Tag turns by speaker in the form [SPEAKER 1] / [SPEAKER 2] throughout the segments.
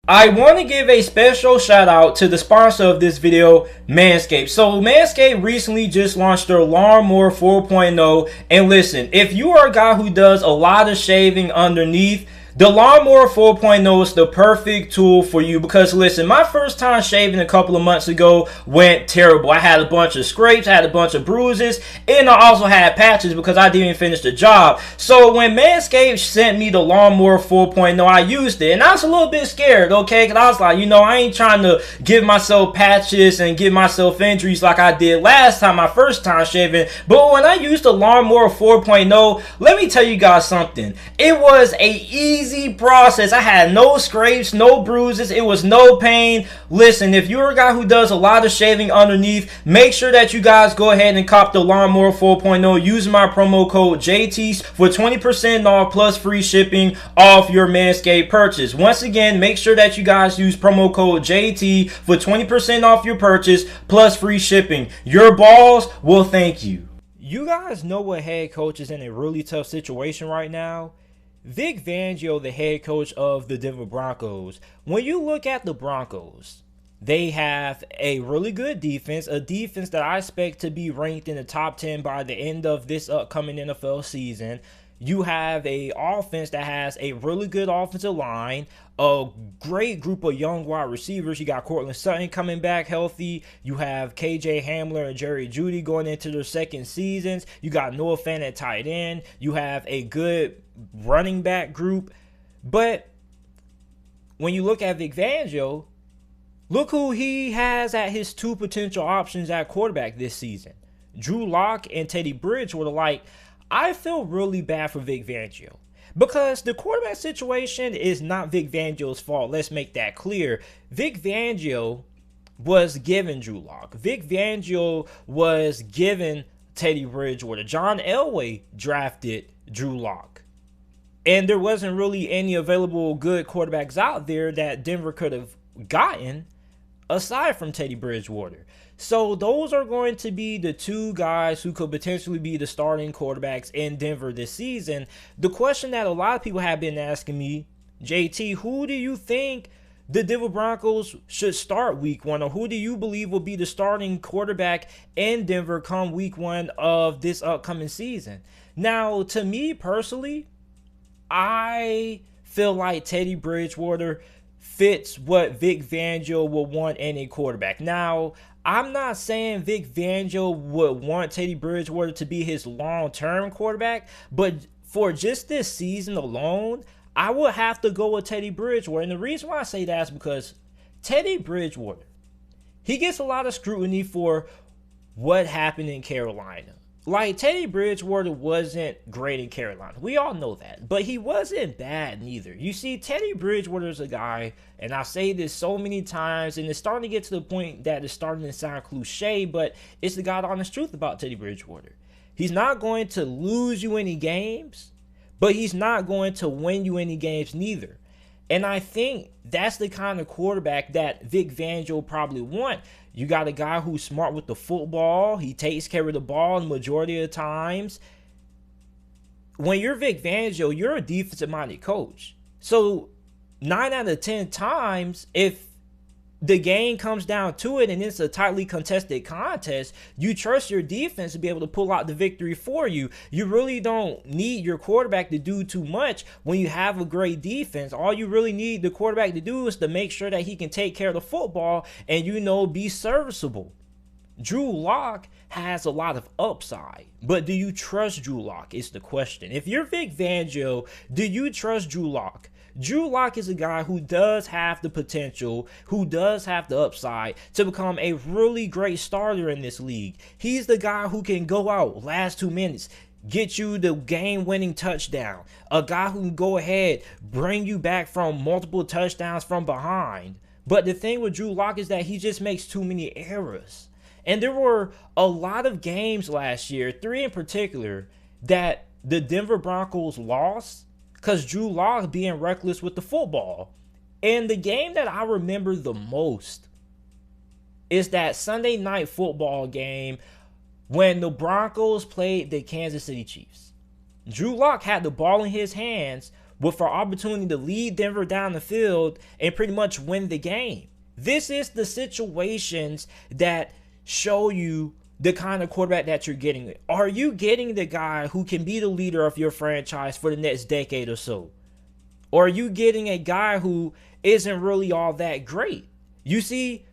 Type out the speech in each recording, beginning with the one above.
[SPEAKER 1] I want to give a special shout out to the sponsor of this video, Manscaped. So Manscaped recently just launched their Lawnmower 4.0, and listen, if you are a guy who does a lot of shaving underneath, the Lawnmower 4.0 is the perfect tool for you because listen, my first time shaving a couple of months ago went terrible. I had a bunch of scrapes, I had a bunch of bruises, and I also had patches because I didn't finish the job. So when Manscaped sent me the Lawnmower 4.0, I used it, and I was a little bit scared, okay? Because I was like, I ain't trying to give myself patches and give myself injuries like I did last time, my first time shaving. But when I used the Lawnmower 4.0, let me tell you guys something. It was a easy process. I had no scrapes, no bruises. It was no pain. Listen, if you're a guy who does a lot of shaving underneath, make sure that you guys go ahead and cop the Lawnmower 4.0 using my promo code JT for 20% off plus free shipping off your Manscaped purchase. Once again, make sure that you guys use promo code JT for 20% off your purchase plus free shipping. Your balls will thank you. You guys know what head coach is in a really tough situation right now? Vic Fangio, the head coach of the Denver Broncos. When you look at the Broncos, they have a really good defense, a defense that I expect to be ranked in the top 10 by the end of this upcoming NFL season. You have a offense that has a really good offensive line, a great group of young wide receivers. You got Cortland Sutton coming back healthy. You have KJ Hamler and Jerry Jeudy going into their second seasons. You got Noah Fant at tight end. You have a good running back group. But when you look at Vic Fangio, look who he has at his two potential options at quarterback this season. Drew Lock and Teddy Bridgewater. I feel really bad for Vic Fangio because the quarterback situation is not Vic Fangio's fault. Let's make that clear. Vic Fangio was given Drew Lock. Vic Fangio was given Teddy Bridgewater. John Elway drafted Drew Lock. And there wasn't really any available good quarterbacks out there that Denver could have gotten aside from Teddy Bridgewater. So those are going to be the two guys who could potentially be the starting quarterbacks in Denver this season. The question that a lot of people have been asking me, JT, who do you think the Denver Broncos should start week one, or who do you believe will be the starting quarterback in Denver come week one of this upcoming season? Now, to me personally, I feel like Teddy Bridgewater fits what Vic Fangio would want in a quarterback. Now, I'm not saying Vic Fangio would want Teddy Bridgewater to be his long-term quarterback, but for just this season alone, I would have to go with Teddy Bridgewater. And the reason why I say that is because Teddy Bridgewater, he gets a lot of scrutiny for what happened in Carolina. Teddy Bridgewater wasn't great in Carolina. We all know that. But he wasn't bad neither. You see, Teddy Bridgewater is a guy, and I say this so many times, and it's starting to get to the point that it's starting to sound cliche, but it's the God honest truth about Teddy Bridgewater. He's not going to lose you any games, but he's not going to win you any games neither. And I think that's the kind of quarterback that Vic Fangio probably want. You got a guy who's smart with the football. He takes care of the ball the majority of the times. When you're Vic Fangio, you're a defensive-minded coach. So 9 out of 10 times, if the game comes down to it and it's a tightly contested contest, you trust your defense to be able to pull out the victory for you. You really don't need your quarterback to do too much when you have a great defense. All you really need the quarterback to do is to make sure that he can take care of the football and, be serviceable. Drew Lock has a lot of upside, but do you trust Drew Lock is the question. If you're Vic Fangio, do you trust Drew Lock? Drew Lock is a guy who does have the potential, who does have the upside to become a really great starter in this league. He's the guy who can go out last 2 minutes, get you the game-winning touchdown. A guy who can go ahead, bring you back from multiple touchdowns from behind. But the thing with Drew Lock is that he just makes too many errors. And there were a lot of games last year, 3 in particular, that the Denver Broncos lost because Drew Lock being reckless with the football. And the game that I remember the most is that Sunday night football game when the Broncos played the Kansas City Chiefs. Drew Lock had the ball in his hands with an opportunity to lead Denver down the field and pretty much win the game. This is the situations that show you the kind of quarterback that you're getting. Are you getting the guy who can be the leader of your franchise for the next decade or so? Or are you getting a guy who isn't really all that great? You see,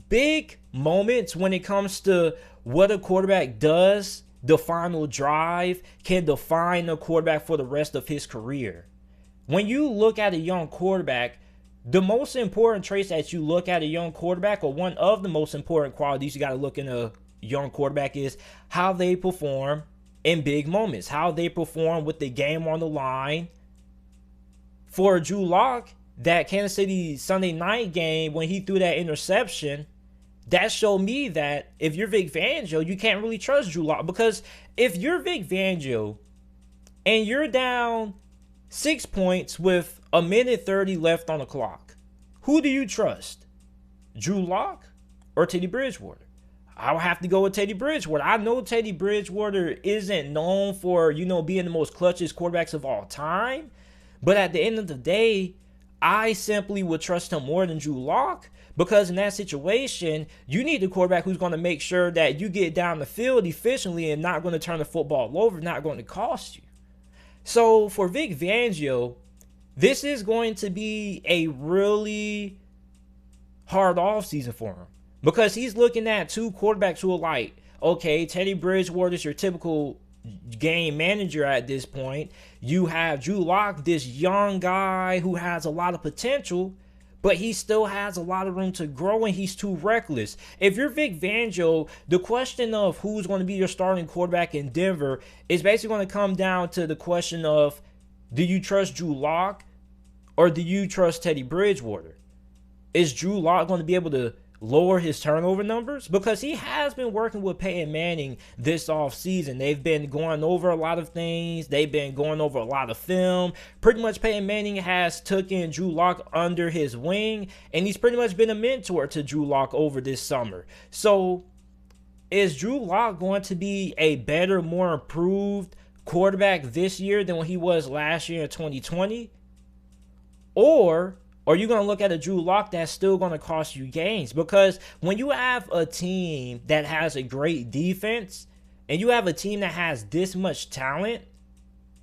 [SPEAKER 1] big moments when it comes to what a quarterback does, the final drive, can define a quarterback for the rest of his career. When you look at a young quarterback, the most important traits that you look at a young quarterback, or one of the most important qualities you got to look in a young quarterback, is how they perform in big moments, how they perform with the game on the line. For Drew Lock, that Kansas City Sunday night game, when he threw that interception, that showed me that if you're Vic Fangio, you can't really trust Drew Lock. Because if you're Vic Fangio and you're down 6 points with a minute 30 left on the clock, who do you trust? Drew Lock or Teddy Bridgewater? I'll have to go with Teddy Bridgewater. I know Teddy Bridgewater isn't known for, being the most clutchest quarterbacks of all time. But at the end of the day, I simply would trust him more than Drew Lock, because in that situation, you need a quarterback who's going to make sure that you get down the field efficiently and not going to turn the football over, not going to cost you. So for Vic Fangio, this is going to be a really hard offseason for him, because he's looking at two quarterbacks who are like, okay, Teddy Bridgewater is your typical game manager at this point. You have Drew Lock, this young guy who has a lot of potential, but he still has a lot of room to grow, and he's too reckless. If you're Vic Fangio, the question of who's going to be your starting quarterback in Denver is basically going to come down to the question of, do you trust Drew Lock or do you trust Teddy Bridgewater? Is Drew Lock going to be able to lower his turnover numbers? Because he has been working with Peyton Manning this offseason. They've been going over a lot of things. They've been going over a lot of film. Pretty much Peyton Manning has taken Drew Lock under his wing, and he's pretty much been a mentor to Drew Lock over this summer. So is Drew Lock going to be a better, more improved quarterback this year than what he was last year in 2020? Or are you going to look at a Drew Lock that's still going to cost you games? Because when you have a team that has a great defense and you have a team that has this much talent,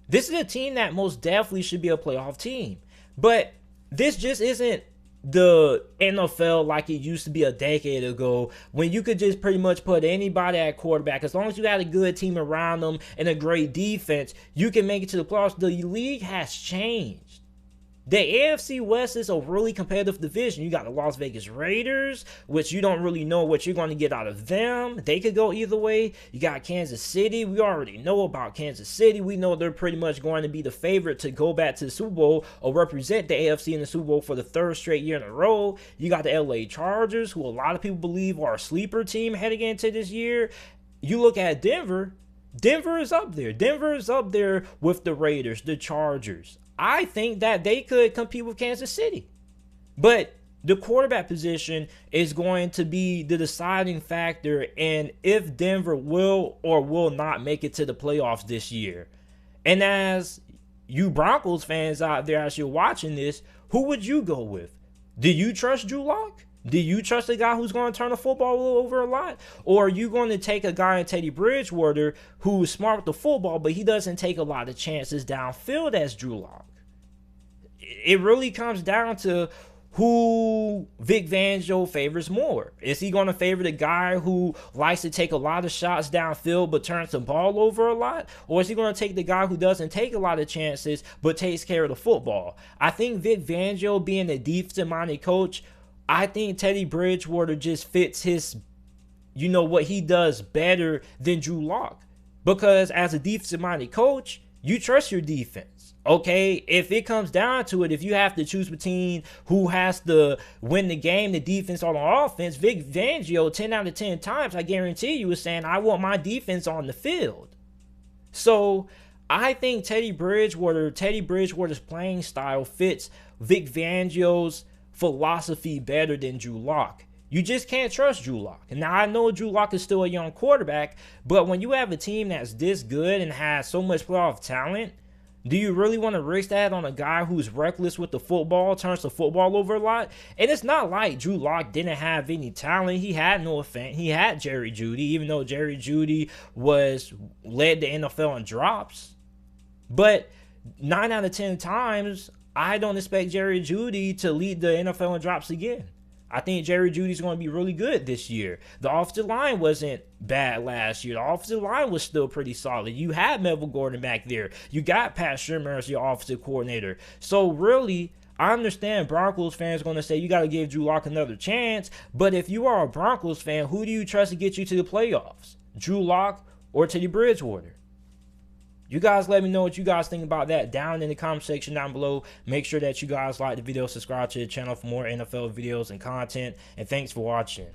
[SPEAKER 1] this is a team that most definitely should be a playoff team. But this just isn't the NFL like it used to be a decade ago, when you could just pretty much put anybody at quarterback. As long as you had a good team around them and a great defense, you can make it to the playoffs. The league has changed. The AFC West is a really competitive division. You got the Las Vegas Raiders, which you don't really know what you're going to get out of them. They could go either way. You got Kansas City. We already know about Kansas City. We know they're pretty much going to be the favorite to go back to the Super Bowl or represent the AFC in the Super Bowl for the third straight year in a row. You got the LA Chargers, who a lot of people believe are a sleeper team heading into this year. You look at Denver. Denver is up there. Denver is up there with the Raiders, the Chargers. I think that they could compete with Kansas City. But the quarterback position is going to be the deciding factor in if Denver will or will not make it to the playoffs this year. And as you Broncos fans out there, as you're watching this, who would you go with? Do you trust Drew Lock? Do you trust a guy who's going to turn the football over a lot? Or are you going to take a guy in Teddy Bridgewater who's smart with the football, but he doesn't take a lot of chances downfield as Drew Lock? It really comes down to who Vic Fangio favors more. Is he going to favor the guy who likes to take a lot of shots downfield but turns the ball over a lot? Or is he going to take the guy who doesn't take a lot of chances but takes care of the football? I think Vic Fangio, being a defensive-minded coach, I think Teddy Bridgewater just fits his, what he does better than Drew Lock. Because as a defensive-minded coach, you trust your defense. Okay, if it comes down to it, if you have to choose between who has to win the game, the defense or the offense, Vic Fangio, 10 out of 10 times, I guarantee you, is saying, I want my defense on the field. So I think Teddy Bridgewater's playing style fits Vic Fangio's philosophy better than Drew Lock. You just can't trust Drew Lock. And now I know Drew Lock is still a young quarterback, but when you have a team that's this good and has so much playoff talent, Do you really want to risk that on a guy who's reckless with the football, turns the football over a lot? And it's not like Drew Lock didn't have any talent. He had no offense. He had Jerry Jeudy, even though Jerry Jeudy led the NFL in drops. But 9 out of 10 times, I don't expect Jerry Jeudy to lead the NFL in drops again. I think Jerry Jeudy's going to be really good this year. The offensive line wasn't bad last year. The offensive line was still pretty solid. You had Melvin Gordon back there. You got Pat Shurmur as your offensive coordinator. So really, I understand Broncos fans are going to say you got to give Drew Lock another chance. But if you are a Broncos fan, who do you trust to get you to the playoffs? Drew Lock or Teddy Bridgewater? You guys let me know what you guys think about that down in the comment section down below. Make sure that you guys like the video, subscribe to the channel for more NFL videos and content. And thanks for watching.